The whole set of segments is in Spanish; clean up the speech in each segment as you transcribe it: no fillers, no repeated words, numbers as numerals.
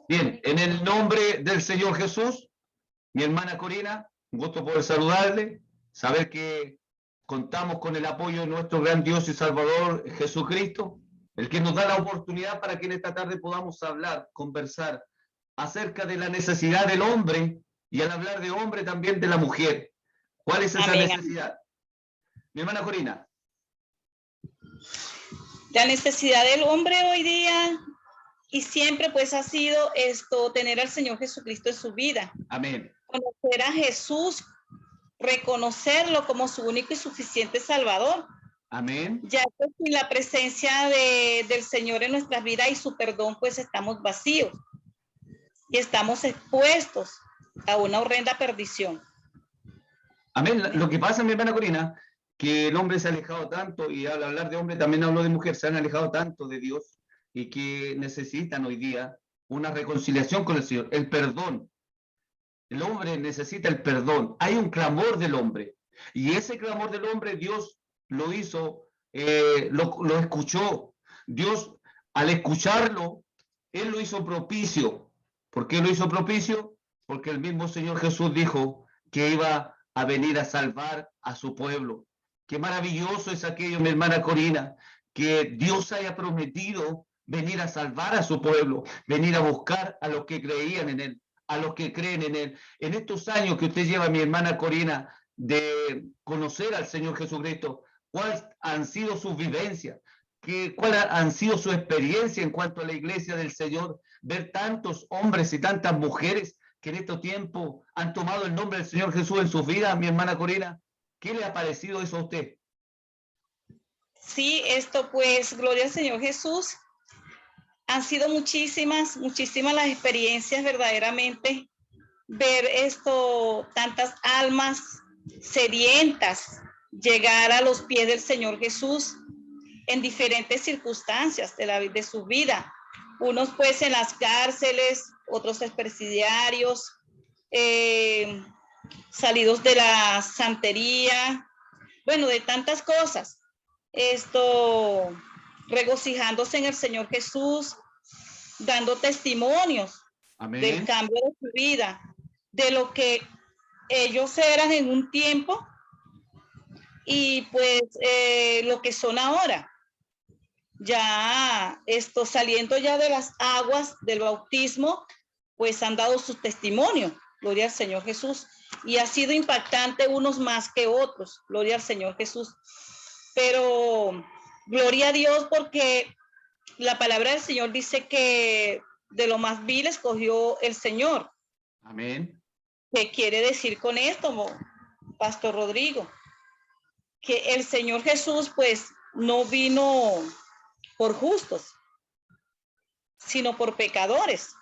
Bien, en el nombre del Señor Jesús, mi hermana Corina, un gusto poder saludarle, saber que contamos con el apoyo de nuestro gran Dios y Salvador Jesucristo, el que nos da la oportunidad para que en esta tarde podamos hablar, conversar acerca de la necesidad del hombre y al hablar de hombre también de la mujer. ¿Cuál es esa necesidad? Mi hermana Corina. La necesidad del hombre hoy día y siempre pues ha sido tener al Señor Jesucristo en su vida. Amén. Conocer a Jesús, reconocerlo como su único y suficiente Salvador. Amén. Ya que sin la presencia del Señor en nuestras vidas y su perdón, pues estamos vacíos y estamos expuestos a una horrenda perdición. Amén. Lo que pasa, mi hermana Corina, que el hombre se ha alejado tanto, y al hablar de hombre también hablo de mujer, se han alejado tanto de Dios y que necesitan hoy día una reconciliación con el Señor, el perdón. El hombre necesita el perdón. Hay un clamor del hombre y ese clamor del hombre Dios lo hizo, lo escuchó. Dios, al escucharlo, Él lo hizo propicio. ¿Por qué lo hizo propicio? Porque el mismo Señor Jesús dijo que iba a venir a salvar a su pueblo. Qué maravilloso es aquello, mi hermana Corina, que Dios haya prometido venir a salvar a su pueblo, venir a buscar a los que creían en Él, a los que creen en Él. En estos años que usted lleva, mi hermana Corina, de conocer al Señor Jesucristo, ¿cuáles han sido sus vivencias? ¿Cuál han sido su experiencia en cuanto a la iglesia del Señor? Ver tantos hombres y tantas mujeres que en estos tiempos han tomado el nombre del Señor Jesús en sus vidas, mi hermana Corina. ¿Qué le ha parecido eso a usted? Sí, pues, gloria al Señor Jesús. Han sido muchísimas las experiencias verdaderamente. Ver tantas almas sedientas llegar a los pies del Señor Jesús en diferentes circunstancias de su vida. Unos pues en las cárceles, otros expresidiarios, salidos de la santería, bueno, de tantas cosas. Regocijándose en el Señor Jesús, dando testimonios. Amén. Del cambio de su vida, de lo que ellos eran en un tiempo y pues lo que son ahora. Ya saliendo ya de las aguas del bautismo, pues han dado su testimonio, gloria al Señor Jesús, y ha sido impactante unos más que otros, gloria al Señor Jesús. Pero gloria a Dios, porque la palabra del Señor dice que de lo más vil escogió el Señor. Amén. ¿Qué quiere decir con esto, Pastor Rodrigo? Que el Señor Jesús pues no vino por justos, sino por pecadores.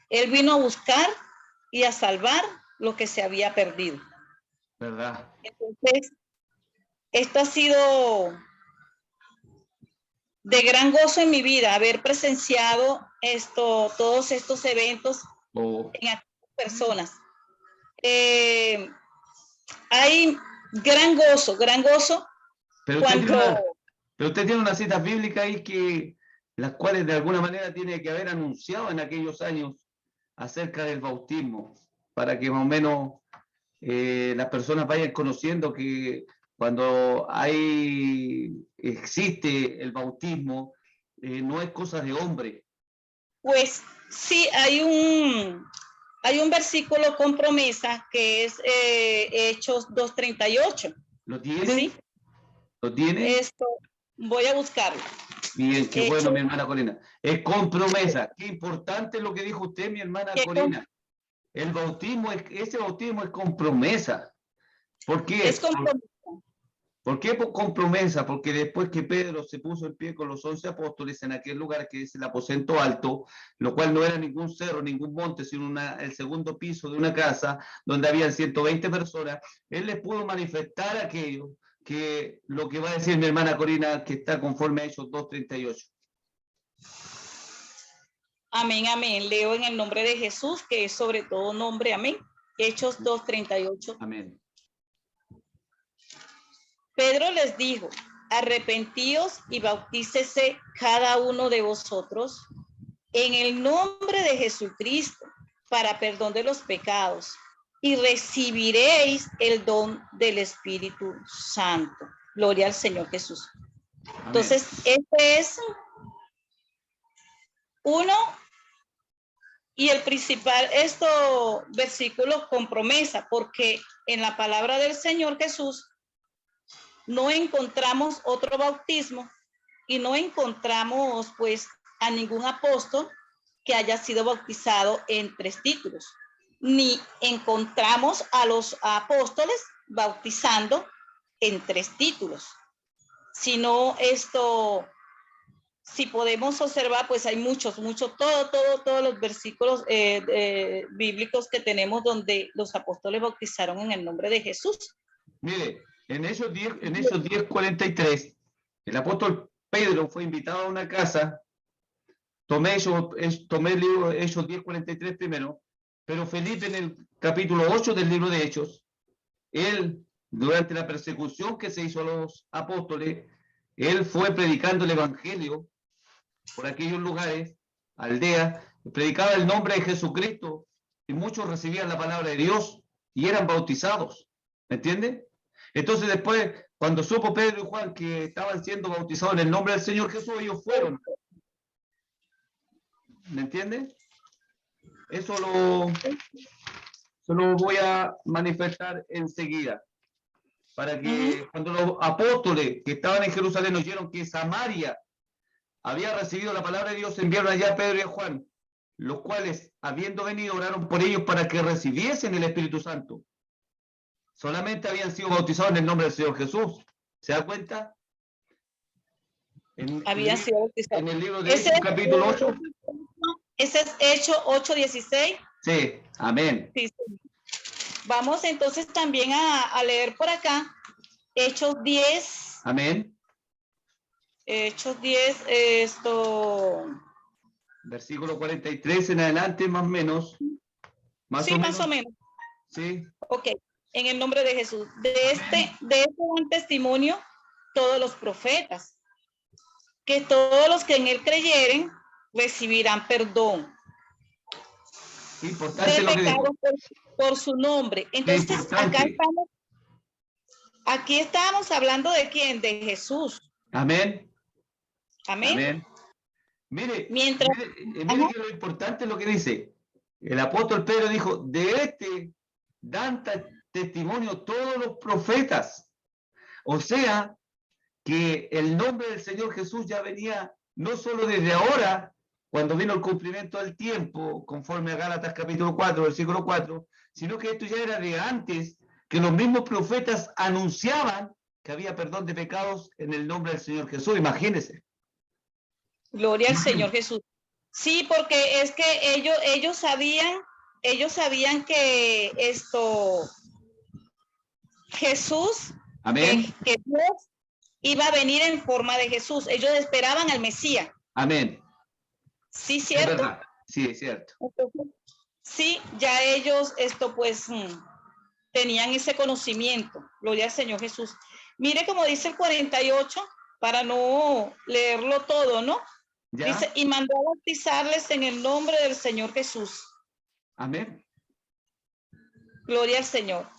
Él vino a buscar y a salvar lo que se había perdido. ¿Verdad? Entonces, esto ha sido de gran gozo en mi vida, haber presenciado todos estos eventos en aquellas personas. Hay gran gozo. Pero usted tiene una cita bíblica ahí que las cuales de alguna manera tiene que haber anunciado en aquellos años acerca del bautismo, para que más o menos las personas vayan conociendo que cuando existe el bautismo, no es cosa de hombre. Pues sí, hay un versículo con promesa que es Hechos 2:38. ¿Lo tiene? ¿Sí? ¿Lo tiene? Voy a buscarlo. Bien, qué bueno, mi hermana Corina. Es con promesa. Qué importante lo que dijo usted, mi hermana Corina. El bautismo, ese bautismo es con promesa. ¿Por qué? Es con promesa. ¿Por qué con promesa? Porque después que Pedro se puso en pie con los 11 apóstoles en aquel lugar que es el aposento alto, lo cual no era ningún cerro, ningún monte, sino el segundo piso de una casa donde habían 120 personas, él les pudo manifestar aquello, que lo que va a decir mi hermana Corina, que está conforme a Hechos 2:38. Amén, amén. Leo en el nombre de Jesús, que es sobre todo nombre, amén. Hechos 2:38. Amén. Pedro les dijo: arrepentíos y bautícese cada uno de vosotros en el nombre de Jesucristo para perdón de los pecados y recibiréis el don del Espíritu Santo. Gloria al Señor Jesús. Amén. Entonces, este es uno y el principal, versículos con promesa, porque en la palabra del Señor Jesús no encontramos otro bautismo y no encontramos pues a ningún apóstol que haya sido bautizado en 3 títulos, ni encontramos a los apóstoles bautizando en 3 títulos, sino si podemos observar, pues hay muchos, todos los versículos bíblicos que tenemos donde los apóstoles bautizaron en el nombre de Jesús. Mire, en esos 10:43, el apóstol Pedro fue invitado a una casa. Tomé el libro Hechos 10:43 primero, pero Felipe en el capítulo 8 del libro de Hechos, él, durante la persecución que se hizo a los apóstoles, él fue predicando el evangelio por aquellos lugares, aldeas, predicaba el nombre de Jesucristo y muchos recibían la palabra de Dios y eran bautizados. ¿Me entiende? Entonces después, cuando supo Pedro y Juan que estaban siendo bautizados en el nombre del Señor Jesús, ellos fueron. ¿Me entiende? Eso lo voy a manifestar enseguida. Para que cuando los apóstoles que estaban en Jerusalén oyeron que Samaria había recibido la palabra de Dios, enviaron allá a Pedro y a Juan, los cuales, habiendo venido, oraron por ellos para que recibiesen el Espíritu Santo. Solamente habían sido bautizados en el nombre del Señor Jesús. ¿Se da cuenta? Habían sido bautizados. En el libro de Hechos, capítulo 8. Ese es Hechos 8:16. Sí, amén. Sí, sí. Vamos entonces también a leer por acá Hechos 10. Amén. Hechos 10, Versículo 43 en adelante, más o menos. Más o menos. Sí. Ok, en el nombre de Jesús. De este dan testimonio todos los profetas, que todos los que en él creyeren recibirán perdón Importante de lo que pecados dijo. por su nombre. Entonces, aquí estamos hablando de quién, de Jesús. Amén. Amén. Amén. Mire, mire que lo importante es lo que dice. El apóstol Pedro dijo, de dan testimonio todos los profetas. O sea, que el nombre del Señor Jesús ya venía no solo desde ahora, cuando vino el cumplimiento del tiempo, conforme a Gálatas capítulo 4, versículo 4, sino que esto ya era de antes, que los mismos profetas anunciaban que había perdón de pecados en el nombre del Señor Jesús. Imagínense. Gloria al Señor Jesús. Sí, porque es que ellos sabían que Jesús, amén, que Dios iba a venir en forma de Jesús. Ellos esperaban al Mesías. Amén. Sí, cierto. Es verdad. Sí, es cierto. Entonces, sí, ya ellos tenían ese conocimiento. Gloria al Señor Jesús. Mire como dice el 48, para no leerlo todo, ¿no? ¿Ya? Dice, y mandó a bautizarles en el nombre del Señor Jesús. Amén. Gloria al Señor.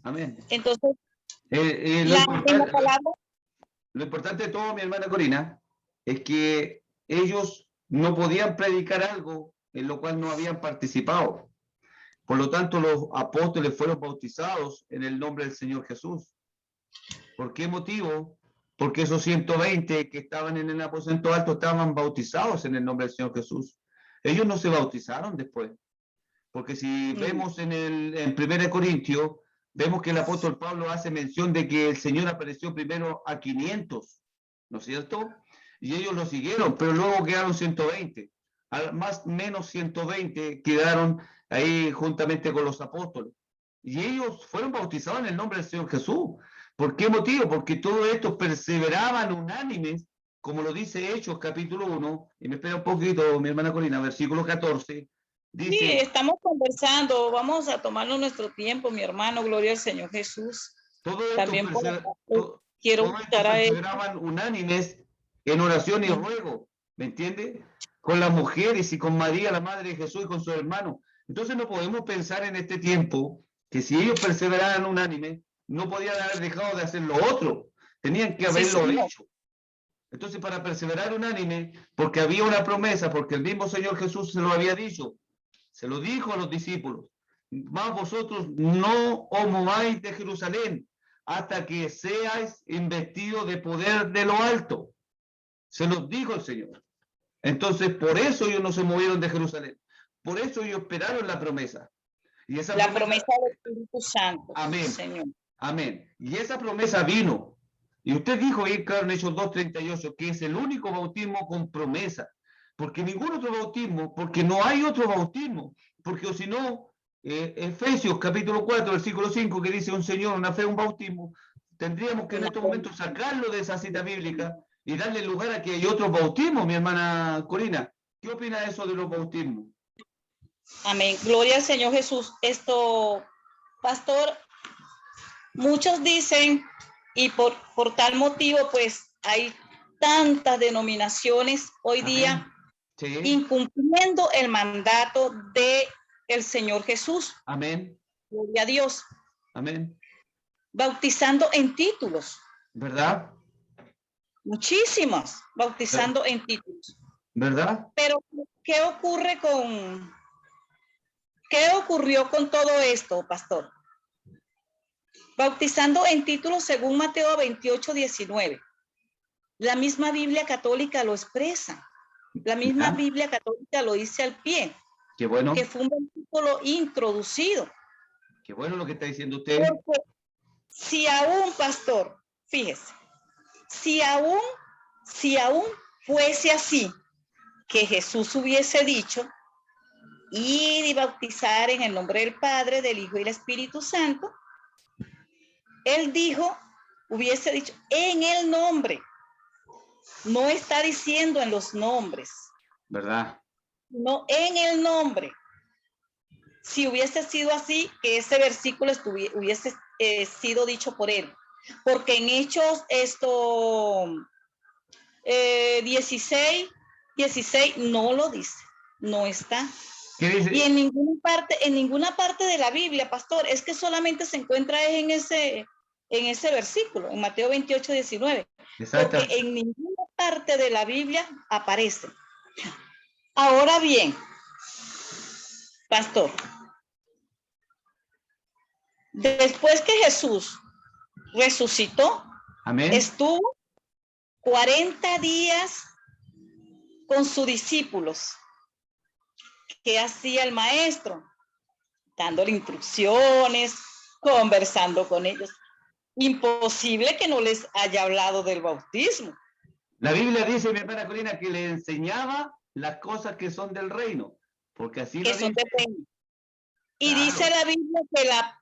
Amén. Entonces, lo importante de todo, mi hermana Corina, es que ellos no podían predicar algo en lo cual no habían participado. Por lo tanto, los apóstoles fueron bautizados en el nombre del Señor Jesús. ¿Por qué motivo? Porque esos 120 que estaban en el aposento alto estaban bautizados en el nombre del Señor Jesús. Ellos no se bautizaron después. Porque si vemos en 1 Corintios, vemos que el apóstol Pablo hace mención de que el Señor apareció primero a 500, ¿no es cierto? Y ellos lo siguieron, pero luego quedaron 120. Más o menos 120 quedaron ahí juntamente con los apóstoles. Y ellos fueron bautizados en el nombre del Señor Jesús. ¿Por qué motivo? Porque todos estos perseveraban unánimes, como lo dice Hechos capítulo 1, y me espera un poquito, mi hermana Corina, versículo 14, dice... Sí, estamos conversando, vamos a tomarnos nuestro tiempo, mi hermano, gloria al Señor Jesús. Todo esto también quiero Todos estos buscar a él. perseveraban unánimes en oración y ruego, ¿me entiende? Con las mujeres y con María, la madre de Jesús, y con sus hermanos. Entonces no podemos pensar en este tiempo que si ellos perseveraban unánimes, no podían haber dejado de hacer lo otro, tenían que Sí, haberlo señor. hecho. Entonces, para perseverar unánime, porque había una promesa, porque el mismo Señor Jesús se lo había dicho, se lo dijo a los discípulos, más vosotros no os mováis de Jerusalén hasta que seáis investidos de poder de lo alto. Se los dijo el Señor. Entonces, por eso ellos no se movieron de Jerusalén. Por eso ellos esperaron la promesa. Y esa La promesa del Espíritu Santo. Amén. Señor. Amén. Y esa promesa vino. Y usted dijo bien claro en Hechos 2:38 que es el único bautismo con promesa. Porque ningún otro bautismo, porque no hay otro bautismo. Porque o si no, Efesios capítulo 4, versículo 5, que dice un Señor, una fe, un bautismo, tendríamos que en estos momentos sacarlo de esa cita bíblica y darle lugar a que hay otro bautismo, mi hermana Corina. ¿Qué opina de eso de los bautismos? Amén. Gloria al Señor Jesús. Pastor, muchos dicen, y por tal motivo, pues hay tantas denominaciones hoy Amén. día Sí. incumpliendo el mandato de el Señor Jesús. Amén. Gloria a Dios. Amén. Bautizando en títulos. ¿Verdad? Muchísimos bautizando en títulos. ¿Verdad? Pero, ¿qué ocurrió con todo esto, pastor? Bautizando en títulos según Mateo 28:19. La misma Biblia católica lo expresa. La misma Biblia católica lo dice al pie. Qué bueno. Que fue un versículo introducido. Qué bueno lo que está diciendo usted. Porque si aún, pastor, fíjese, si aún fuese así, que Jesús hubiese dicho, ir y bautizar en el nombre del Padre, del Hijo y del Espíritu Santo, él hubiese dicho, en el nombre. No está diciendo en los nombres. ¿Verdad? No, en el nombre. Si hubiese sido así, que ese versículo hubiese sido dicho por él. Porque en Hechos 16 no lo dice, no está. ¿Qué dice? Y en ninguna parte de la Biblia, pastor, es que solamente se encuentra en ese versículo, en Mateo 28:19. Exacto. Porque en ninguna parte de la Biblia aparece. Ahora bien, pastor, después que Jesús resucitó, Amén. estuvo 40 días con sus discípulos. ¿Qué hacía el maestro? Dándole instrucciones, conversando con ellos. Imposible que no les haya hablado del bautismo. La Biblia dice, mi hermana Corina, que le enseñaba las cosas que son del reino, porque así que lo son dice. de reino. Y Claro. dice la Biblia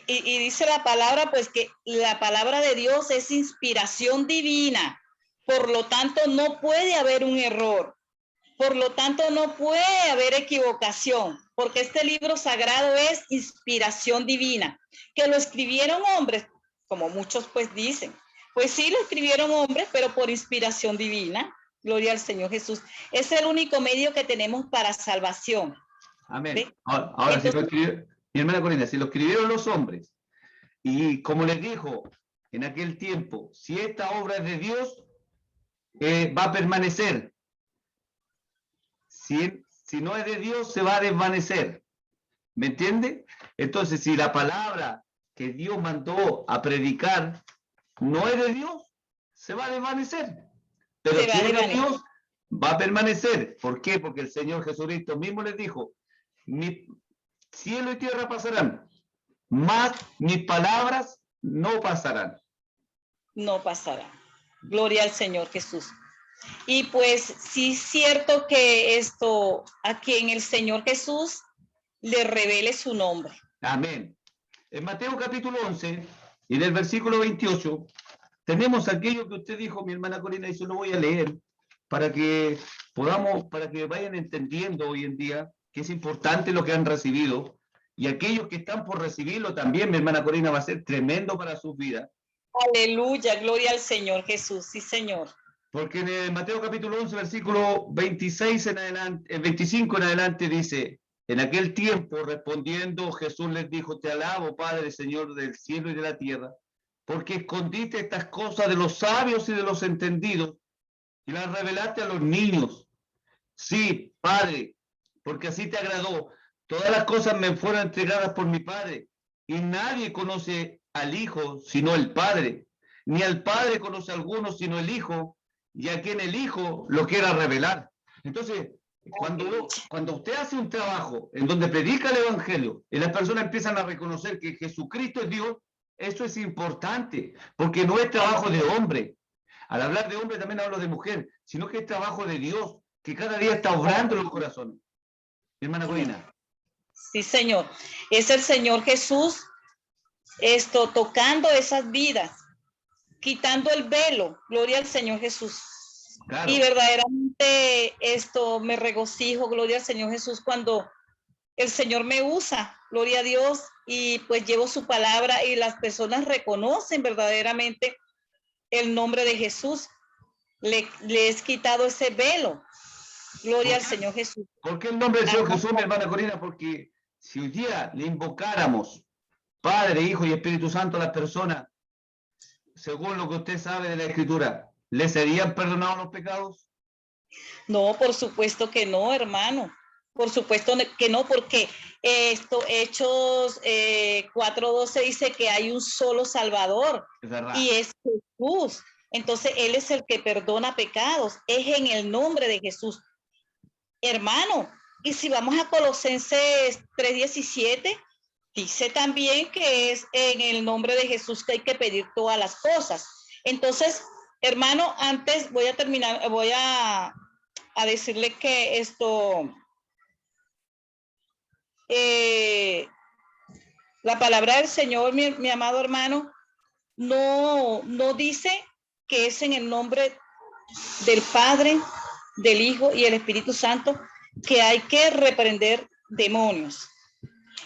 y dice la palabra, pues que la palabra de Dios es inspiración divina. Por lo tanto, no puede haber un error. Por lo tanto, no puede haber equivocación, porque este libro sagrado es inspiración divina. Que lo escribieron hombres, como muchos pues dicen. Pues sí, lo escribieron hombres, pero por inspiración divina. Gloria al Señor Jesús. Es el único medio que tenemos para salvación. Amén. ¿Ve? Ahora, entonces, si lo escribió, mi hermana Corina, si lo escribieron los hombres, y como les dijo en aquel tiempo, si esta obra es de Dios, va a permanecer. Si no es de Dios, se va a desvanecer. ¿Me entiende? Entonces, si la palabra que Dios mandó a predicar no es de Dios, se va a desvanecer. Pero si es de Dios, va a permanecer. ¿Por qué? Porque el Señor Jesucristo mismo les dijo, mi cielo y tierra pasarán, mas mis palabras no pasarán. No pasarán. Gloria al Señor Jesús. Y pues sí es cierto que a quien el Señor Jesús le revele su nombre. Amén. En Mateo capítulo 11 y del versículo 28 tenemos aquello que usted dijo, mi hermana Corina, y se lo voy a leer para que vayan entendiendo hoy en día que es importante lo que han recibido, y aquellos que están por recibirlo también, mi hermana Corina, va a ser tremendo para sus vidas. Aleluya, gloria al Señor Jesús, sí, Señor. Porque en el Mateo capítulo 11, versículo 26 en adelante, 25 en adelante dice, en aquel tiempo respondiendo Jesús les dijo, te alabo, Padre, Señor del cielo y de la tierra, porque escondiste estas cosas de los sabios y de los entendidos y las revelaste a los niños. Sí, Padre, porque así te agradó. Todas las cosas me fueron entregadas por mi Padre, y nadie conoce al Hijo sino el Padre, ni al Padre conoce a alguno sino el Hijo, y a quien el Hijo lo quiera revelar. Entonces, cuando usted hace un trabajo en donde predica el Evangelio y las personas empiezan a reconocer que Jesucristo es Dios, eso es importante, porque no es trabajo de hombre. Al hablar de hombre también hablo de mujer, sino que es trabajo de Dios, que cada día está obrando en los corazones. Mi hermana Corina. Sí, Señor. Es el Señor Jesús tocando esas vidas, quitando el velo. Gloria al Señor Jesús. Claro. Y verdaderamente me regocijo, gloria al Señor Jesús, cuando el Señor me usa, gloria a Dios, y pues llevo su palabra y las personas reconocen verdaderamente el nombre de Jesús. Le es quitado ese velo. Gloria al Señor Jesús. ¿Por qué el nombre del Señor Jesús, mi hermana Corina? Porque si hoy día le invocáramos Padre, Hijo y Espíritu Santo a las personas, según lo que usted sabe de la Escritura, ¿le serían perdonados los pecados? No, por supuesto que no, hermano. Por supuesto que no, porque Hechos 4:12 dice que hay un solo Salvador y es Jesús. Entonces, Él es el que perdona pecados. Es en el nombre de Jesús. Hermano, y si vamos a Colosenses 3:17, dice también que es en el nombre de Jesús que hay que pedir todas las cosas. Entonces, hermano, antes voy a terminar, voy a decirle que la palabra del Señor, mi amado hermano, no dice que es en el nombre del Padre, del Hijo y el Espíritu Santo que hay que reprender demonios.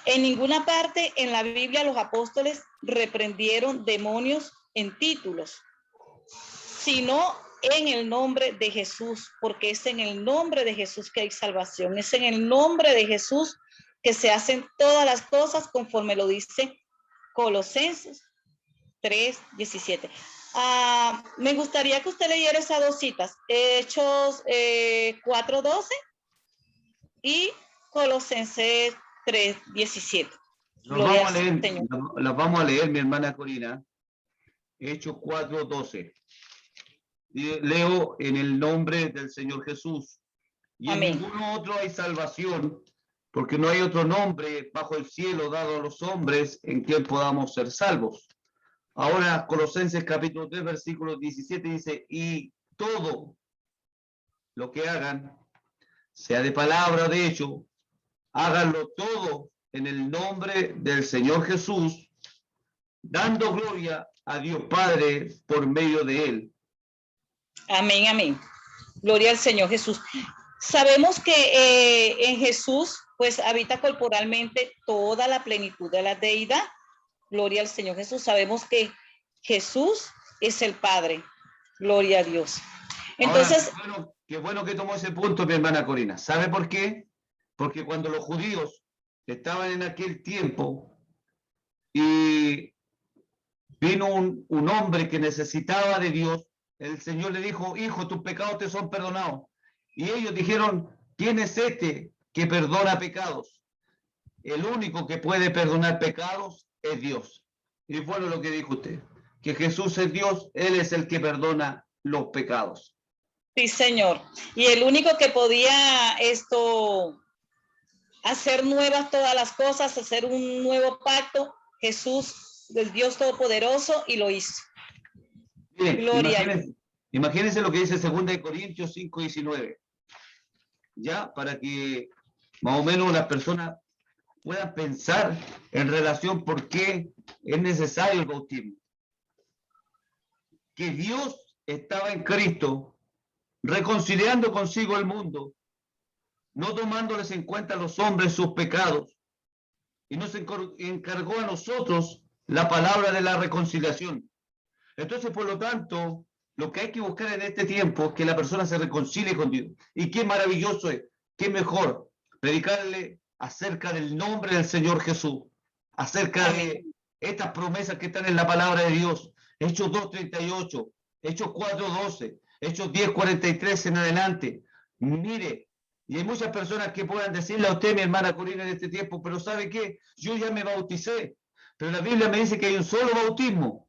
En ninguna parte en la Biblia los apóstoles reprendieron demonios en títulos, sino en el nombre de Jesús, porque es en el nombre de Jesús que hay salvación, es en el nombre de Jesús que se hacen todas las cosas conforme lo dice Colosenses 3:17. Me gustaría que usted leyera esas dos citas, Hechos 4:12 y Colosenses 3:17. Las vamos a leer, mi hermana Corina. Hechos 4:12. Leo en el nombre del Señor Jesús. Y en ninguno otro hay salvación, porque no hay otro nombre bajo el cielo dado a los hombres en quien podamos ser salvos. Ahora, Colosenses capítulo 3, versículo 17 dice, y todo lo que hagan, sea de palabra o de hecho, háganlo todo en el nombre del Señor Jesús, dando gloria a Dios Padre por medio de él. Amén, amén. Gloria al Señor Jesús. Sabemos que en Jesús pues habita corporalmente toda la plenitud de la deidad. Gloria al Señor Jesús. Sabemos que Jesús es el Padre. Gloria a Dios. Entonces, ahora, qué bueno que tomó ese punto, mi hermana Corina. ¿Sabe por qué? Porque cuando los judíos estaban en aquel tiempo y vino un hombre que necesitaba de Dios, el Señor le dijo, hijo, tus pecados te son perdonados. Y ellos dijeron, ¿quién es este que perdona pecados? El único que puede perdonar pecados es Dios. Y bueno lo que dijo usted, que Jesús es Dios, Él es el que perdona los pecados. Sí, Señor. Y el único que podía hacer nuevas todas las cosas, hacer un nuevo pacto, Jesús, el Dios Todopoderoso, y lo hizo. Bien, gloria. Imagínense lo que dice 2 Corintios 5:19. Ya, para que más o menos las personas puedan pensar en relación por qué es necesario el bautismo. Que Dios estaba en Cristo reconciliando consigo el mundo, no tomándoles en cuenta a los hombres sus pecados, y nos encargó a nosotros la palabra de la reconciliación. Entonces, por lo tanto, lo que hay que buscar en este tiempo es que la persona se reconcilie con Dios. Y qué maravilloso es, qué mejor predicarle acerca del nombre del Señor Jesús, acerca Amén. de estas promesas que están en la palabra de Dios. Hechos 2:38, Hechos 4:12, Hechos 10:43 en adelante. Mire, y hay muchas personas que puedan decirle a usted, mi hermana Corina, en este tiempo, pero ¿sabe qué? Yo ya me bauticé, pero la Biblia me dice que hay un solo bautismo.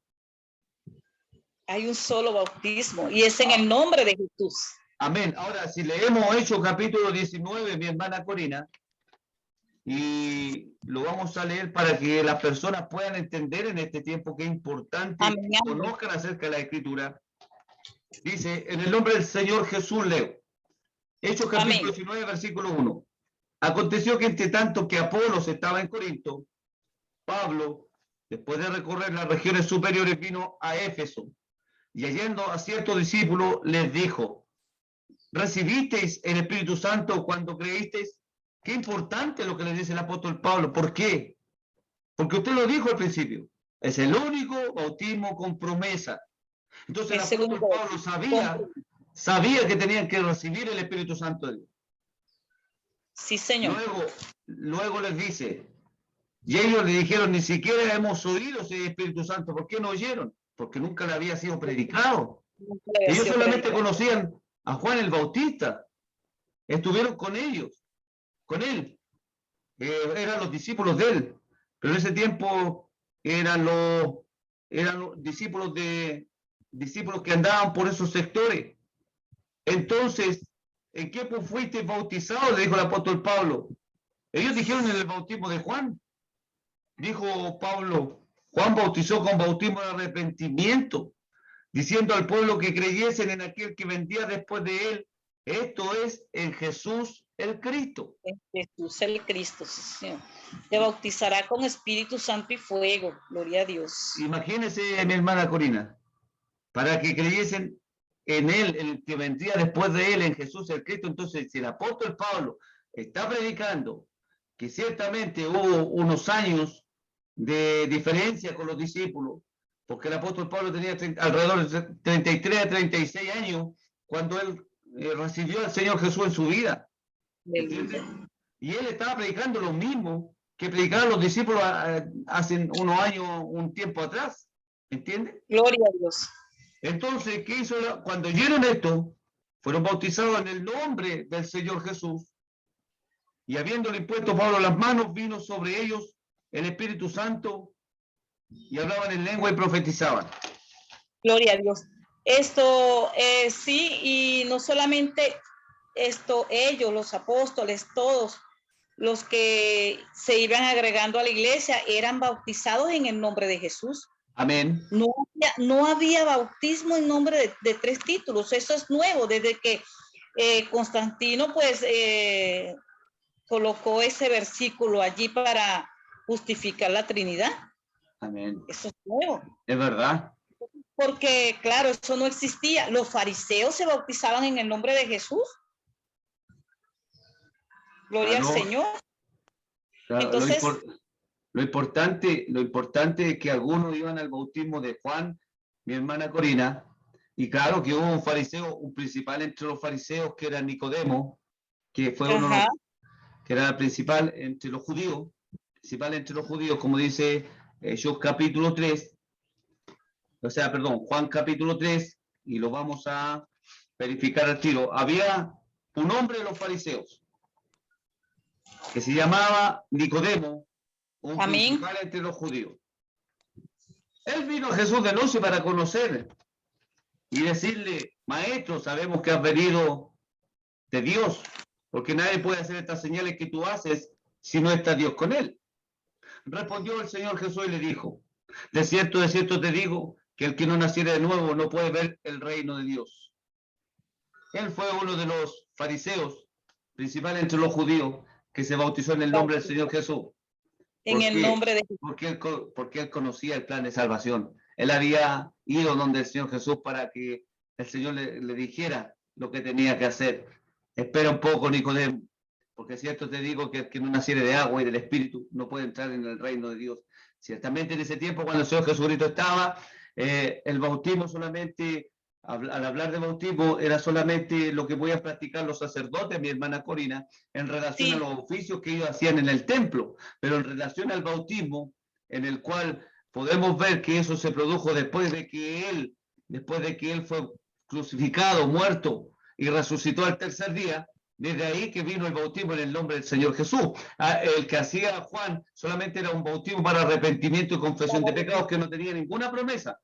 Hay un solo bautismo y es en el nombre de Jesús. Amén. Ahora, si leemos Hechos capítulo 19, mi hermana Corina, y lo vamos a leer para que las personas puedan entender en este tiempo que es importante Amén. que conozcan acerca de la Escritura. Dice, en el nombre del Señor Jesús leo. Hechos capítulo Amén. 19, versículo 1. Aconteció que entre tanto que Apolos estaba en Corinto, Pablo, después de recorrer las regiones superiores, vino a Éfeso, y yendo a ciertos discípulos les dijo, ¿recibisteis el Espíritu Santo cuando creísteis? Qué importante lo que le dice el apóstol Pablo. ¿Por qué? Porque usted lo dijo al principio. Es el único bautismo con promesa. Entonces el apóstol Pablo sabía que tenían que recibir el Espíritu Santo de Dios. Sí, Señor. Luego les dice, y ellos le dijeron, ni siquiera hemos oído ese Espíritu Santo. ¿Por qué no oyeron? Porque nunca le había sido predicado. Ellos solamente conocían a Juan el Bautista. Estuvieron con ellos, con él. Eran los discípulos de él. Pero en ese tiempo eran los discípulos que andaban por esos sectores. Entonces, ¿en qué fuiste bautizado? Le dijo el apóstol Pablo. Ellos dijeron en el bautismo de Juan. Dijo Pablo, Juan bautizó con bautismo de arrepentimiento, diciendo al pueblo que creyesen en aquel que vendría después de él, esto es en Jesús el Cristo. En Jesús el Cristo, sí, Señor. Te bautizará con Espíritu Santo y fuego, gloria a Dios. Imagínese, mi hermana Corina, para que creyesen en él, el que vendría después de él, en Jesús el Cristo. Entonces, si el apóstol Pablo está predicando que ciertamente hubo unos años de diferencia con los discípulos, porque el apóstol Pablo tenía alrededor de 33 a 36 años cuando él recibió al Señor Jesús en su vida. ¿Entiendes? Y él estaba predicando lo mismo que predicaban los discípulos hace unos años, un tiempo atrás. ¿Entiendes? Gloria a Dios. Entonces, ¿qué hizo? Cuando oyeron esto, fueron bautizados en el nombre del Señor Jesús. Y habiéndole impuesto Pablo las manos, vino sobre ellos el Espíritu Santo y hablaban en lengua y profetizaban. Gloria a Dios. Esto sí, y no solamente esto, ellos, los apóstoles, todos los que se iban agregando a la iglesia eran bautizados en el nombre de Jesús. Amén. No había bautismo en nombre de 3 títulos. Eso es nuevo desde que Constantino pues colocó ese versículo allí para justificar la Trinidad. Amén. Eso es nuevo. Es verdad. Porque, claro, eso no existía. Los fariseos se bautizaban en el nombre de Jesús. Gloria al Señor. Claro, entonces, lo importante es que algunos iban al bautismo de Juan, mi hermana Corina, y claro que hubo un fariseo, un principal entre los fariseos, que era Nicodemo, que fue uno que era el principal entre los judíos, como dice Hechos capítulo 3, Juan capítulo 3, y lo vamos a verificar al tiro. Había un hombre de los fariseos que se llamaba Nicodemo, un principal entre los judíos. Él vino a Jesús de noche para conocer y decirle, maestro, sabemos que has venido de Dios, porque nadie puede hacer estas señales que tú haces si no está Dios con él. Respondió el Señor Jesús y le dijo, de cierto te digo, que el que no naciera de nuevo no puede ver el reino de Dios. Él fue uno de los fariseos, principal entre los judíos, que se bautizó en el nombre del Señor Jesús. En el nombre de Jesús. Porque él conocía el plan de salvación. Él había ido donde el Señor Jesús para que el Señor le dijera lo que tenía que hacer. Espera un poco, Nicodemo, porque cierto te digo que el que no naciere de agua y del Espíritu no puede entrar en el reino de Dios. Ciertamente en ese tiempo, cuando el Señor Jesucristo estaba, El bautismo solamente, al hablar de bautismo, era solamente lo que podían practicar los sacerdotes, mi hermana Corina, en relación a Sí, los oficios que ellos hacían en el templo, pero en relación al bautismo, en el cual podemos ver que eso se produjo después de que él fue crucificado, muerto y resucitó al tercer día. Desde ahí que vino el bautismo en el nombre del Señor Jesús. El que hacía Juan solamente era un bautismo para arrepentimiento y confesión de pecados que no tenía ninguna promesa.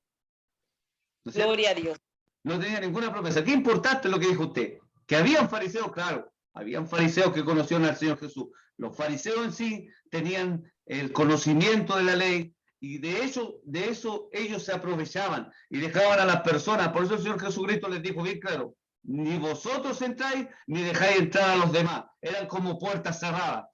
¿No es cierto? gloria a Dios. No tenía ninguna promesa. Qué importante lo que dijo usted. Que habían fariseos, claro, habían fariseos que conocían al Señor Jesús. Los fariseos en sí tenían el conocimiento de la ley y de eso ellos se aprovechaban y dejaban a las personas. Por eso el Señor Jesucristo les dijo bien claro, ni vosotros entráis ni dejáis entrar a los demás. Eran como puertas cerradas,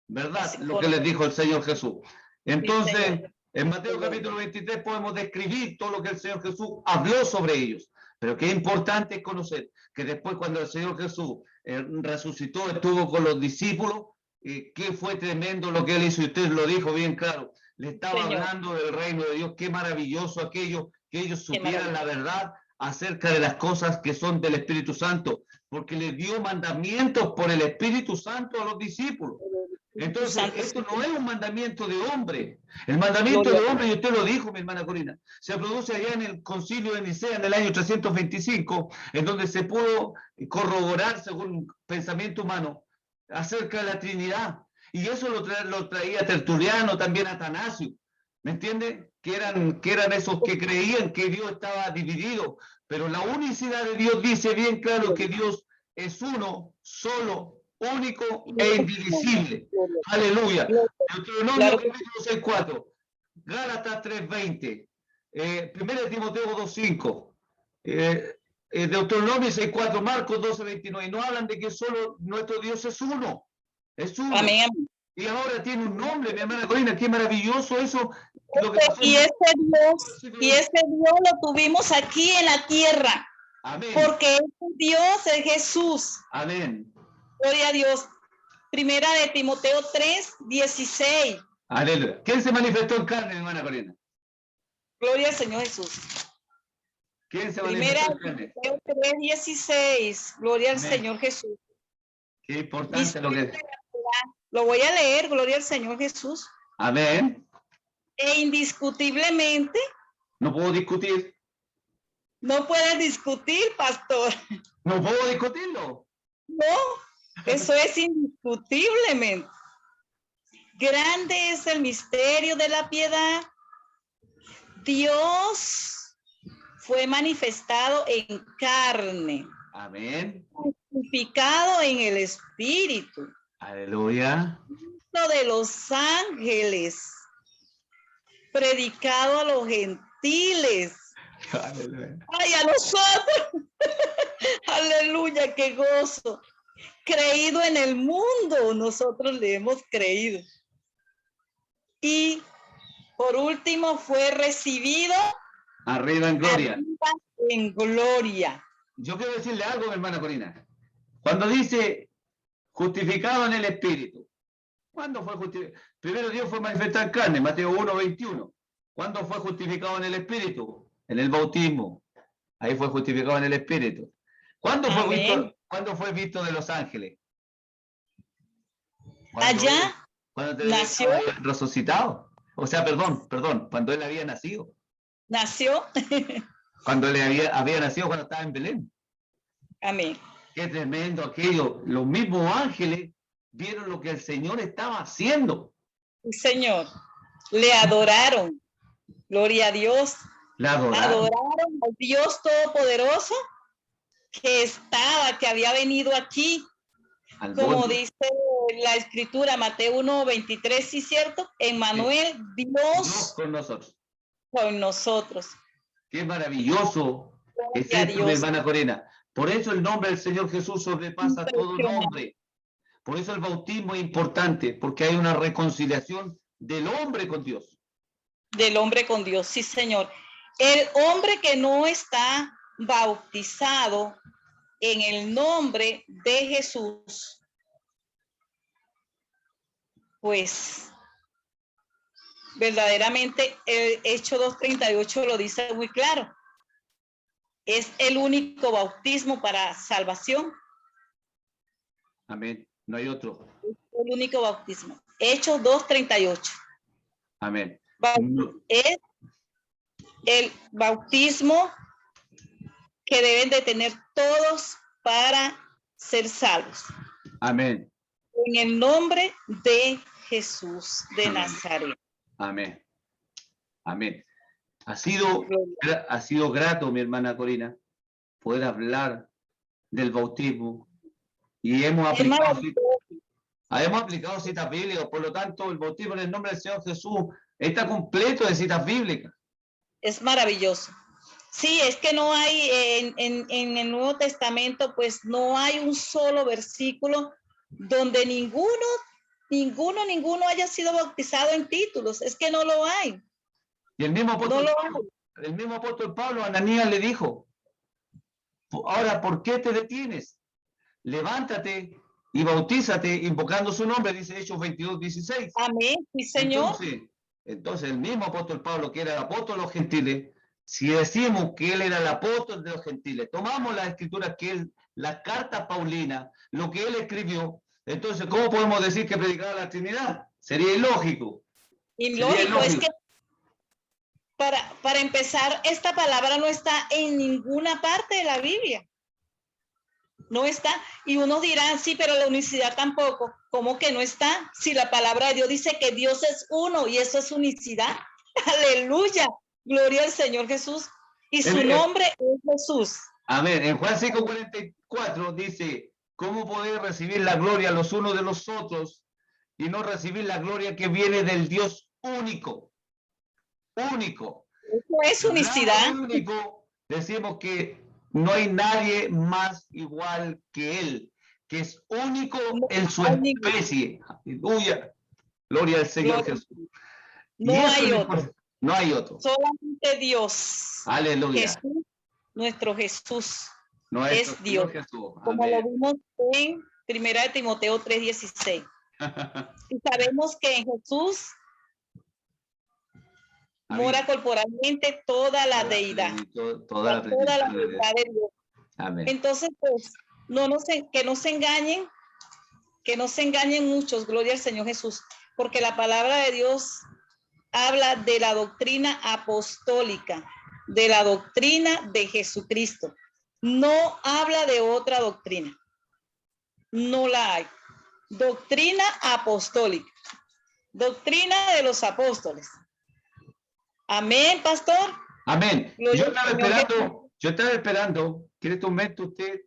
¿verdad? Sí, Lo que les dijo el Señor Jesús. sí, Entonces, Señor. en Mateo capítulo 23 podemos describir todo lo que el Señor Jesús habló sobre ellos. Pero qué importante es conocer que después cuando el Señor Jesús resucitó, estuvo con los discípulos, qué fue tremendo lo que él hizo, y usted lo dijo bien claro, le estaba Señor, hablando del reino de Dios, qué maravilloso aquello, que ellos qué supieran la verdad acerca de las cosas que son del Espíritu Santo, porque le dio mandamientos por el Espíritu Santo a los discípulos. Entonces, Santo. esto no es un mandamiento de hombre. El mandamiento Gloria de a hombre, y usted lo dijo, mi hermana Corina, se produce allá en el concilio de Nicea en el año 325, en donde se pudo corroborar, según pensamiento humano, acerca de la Trinidad. Y eso lo traía Tertuliano, también Atanasio. ¿Me entiende? Que eran esos que creían que Dios estaba dividido. Pero la unicidad de Dios dice bien claro que Dios es uno, solo, único e Dios. indivisible. Gloria, Aleluya. gloria. Deuteronomio Claro que capítulo 6:4, Gálatas 3:20, 1 Timoteo 2:5, Deuteronomio 6:4, Marcos 12:29. No hablan de que solo nuestro Dios es uno. Es uno. amén, amén. Y ahora tiene un nombre, mi hermana Corina. Qué maravilloso eso. Lo que pasó Y en y ese Dios lo tuvimos aquí en la tierra, Amén. porque ese Dios es Jesús. Amén. Gloria a Dios. Primera de Timoteo 3:16. Aleluya. ¿Quién se manifestó en carne, hermana Corina? Gloria al Señor Jesús. ¿Quién se Primera manifestó en de carne? Timoteo 3:16. Gloria al Amén. Señor Jesús. Qué importante lo que... Lo voy a leer, gloria al Señor Jesús. Amén. E indiscutiblemente, No puedo discutir. no puedes discutir, pastor. No puedo discutirlo. No, eso es indiscutiblemente. Grande es el misterio de la piedad. Dios fue manifestado en carne, Amén. justificado en el Espíritu, Aleluya. de los ángeles, predicado a los gentiles. Aleluya. Ay, a nosotros. Aleluya, qué gozo. Creído en el mundo, nosotros le hemos creído. Y por último fue recibido Arriba en gloria. arriba en gloria. Yo quiero decirle algo, mi hermana Corina. Cuando dice justificado en el Espíritu, ¿cuándo fue justificado? Primero Dios fue manifestado en carne, Mateo 1:21. ¿Cuándo fue justificado en el Espíritu? En el bautismo. Ahí fue justificado en el Espíritu. ¿Cuándo fue visto de los ángeles? Allá Cuando nació, estaba resucitado. O sea, perdón, cuando él había nacido. nació. Cuando le había nacido, cuando estaba en Belén. Amén. Qué tremendo aquello. Los mismos ángeles vieron lo que el Señor estaba haciendo. Sí, Señor, le adoraron. Gloria a Dios. La adoraron. Adoraron al Dios Todopoderoso que había venido aquí. Al Como mundo. dice la escritura, Mateo 1:23, ¿sí cierto? Emmanuel, Sí. Dios Dios con nosotros. con nosotros. Qué maravilloso es esto, mi hermana Corina. Por eso el nombre del Señor Jesús sobrepasa todo nombre. Por eso el bautismo es importante, porque hay una reconciliación del hombre con Dios. Del hombre con Dios, sí, Señor. El hombre que no está bautizado en el nombre de Jesús, pues verdaderamente el Hecho 2:38 lo dice muy claro. Es el único bautismo para salvación. Amén. No hay otro. Es el único bautismo. Hechos 2:38. Amén. Es el bautismo que deben de tener todos para ser salvos. Amén. En el nombre de Jesús de Amén. Nazaret. Amén. Amén. Ha sido grato, mi hermana Corina, poder hablar del bautismo y hemos aplicado citas bíblicas. Por lo tanto, el bautismo en el nombre del Señor Jesús está completo de citas bíblicas. Es maravilloso. Sí, es que no hay en el Nuevo Testamento, pues no hay un solo versículo donde ninguno haya sido bautizado en títulos. Es que no lo hay. Y el mismo apóstol Pablo a Ananías le dijo: ahora, ¿por qué te detienes? Levántate y bautízate invocando su nombre, dice Hechos 22:16. Amén, sí, Señor. Entonces el mismo apóstol Pablo, que era el apóstol de los gentiles, si decimos que él era el apóstol de los gentiles, tomamos las escrituras que él, la carta paulina, lo que él escribió, entonces, ¿cómo podemos decir que predicaba la Trinidad? Sería ilógico. Ilógico, es que para empezar, esta palabra no está en ninguna parte de la Biblia. No está. Y unos dirán, sí, pero la unicidad tampoco. ¿Cómo que no está? Si la palabra de Dios dice que Dios es uno y eso es unicidad. Aleluya. Gloria al Señor Jesús. Y su nombre es Jesús. Amén. En Juan 5:44 dice: ¿cómo poder recibir la gloria los unos de los otros y no recibir la gloria que viene del Dios único? Único. Eso es unicidad. Único. Decimos que no hay nadie más igual que él, que es único en su especie. Aleluya. Gloria al Señor Jesús. No hay otro. No hay otro. Solamente Dios. Aleluya. Jesús, nuestro Jesús. Nuestro es Dios. Jesús. Como lo vimos en 1 Timoteo 3:16. Y sabemos que en Jesús mora corporalmente toda la deidad. Toda la deidad de Dios. Amén. Entonces, pues, que no se engañen muchos, gloria al Señor Jesús, porque la palabra de Dios habla de la doctrina apostólica, de la doctrina de Jesucristo. No habla de otra doctrina. No la hay. Doctrina apostólica. Doctrina de los apóstoles. Amén, pastor. Amén. Yo estaba esperando que en este momento usted,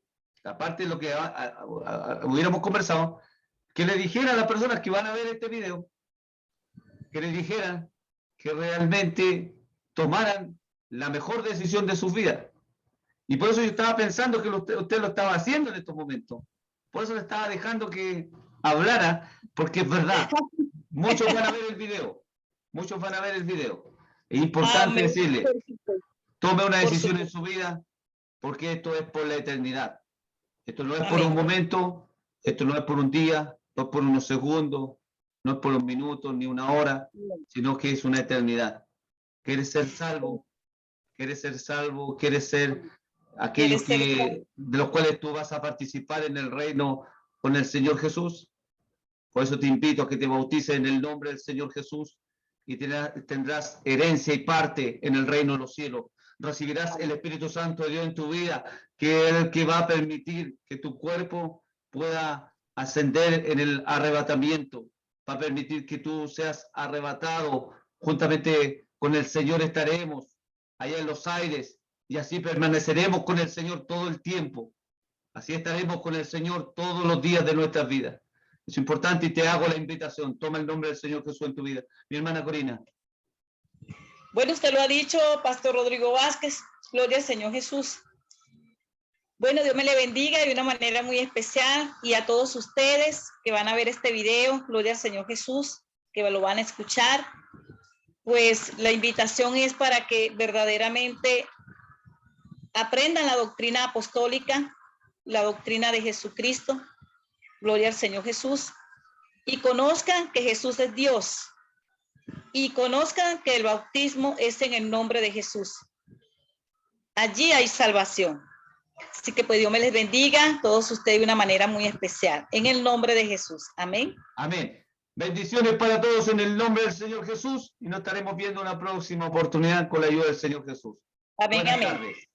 aparte de lo que hubiéramos conversado, que le dijera a las personas que van a ver este video, que le dijeran que realmente tomaran la mejor decisión de sus vidas. Y por eso yo estaba pensando que usted lo estaba haciendo en estos momentos. Por eso le estaba dejando que hablara, porque es verdad. Muchos van a ver el video. Muchos van a ver el video. Es importante decirle, tome una decisión en su vida, porque esto es por la eternidad. Esto no es por un momento, esto no es por un día, no es por unos segundos, no es por un minuto ni una hora, sino que es una eternidad. ¿Quieres ser salvo? ¿Quieres ser salvo? ¿Quieres ser aquellos de los cuales tú vas a participar en el reino con el Señor Jesús? Por eso te invito a que te bautices en el nombre del Señor Jesús y tendrás herencia y parte en el reino de los cielos. Recibirás el Espíritu Santo de Dios en tu vida, que es el que va a permitir que tu cuerpo pueda ascender en el arrebatamiento, va a permitir que tú seas arrebatado. Juntamente con el Señor estaremos allá en los aires y así permaneceremos con el Señor todo el tiempo. Así estaremos con el Señor todos los días de nuestras vidas. Es importante y te hago la invitación. Toma el nombre del Señor Jesús en tu vida. Mi hermana Corina. Bueno, usted lo ha dicho, Pastor Rodrigo Vázquez. Gloria al Señor Jesús. Bueno, Dios me le bendiga de una manera muy especial y a todos ustedes que van a ver este video. Gloria al Señor Jesús, que lo van a escuchar. Pues la invitación es para que verdaderamente aprendan la doctrina apostólica, la doctrina de Jesucristo. Gloria al Señor Jesús. Y conozcan que Jesús es Dios. y conozcan que el bautismo es en el nombre de Jesús. Allí hay salvación. Así que pues Dios me les bendiga, todos ustedes de una manera muy especial. En el nombre de Jesús. Amén. Amén. Bendiciones para todos en el nombre del Señor Jesús y nos estaremos viendo en una próxima oportunidad con la ayuda del Señor Jesús. Amén, Buenas amén. tardes.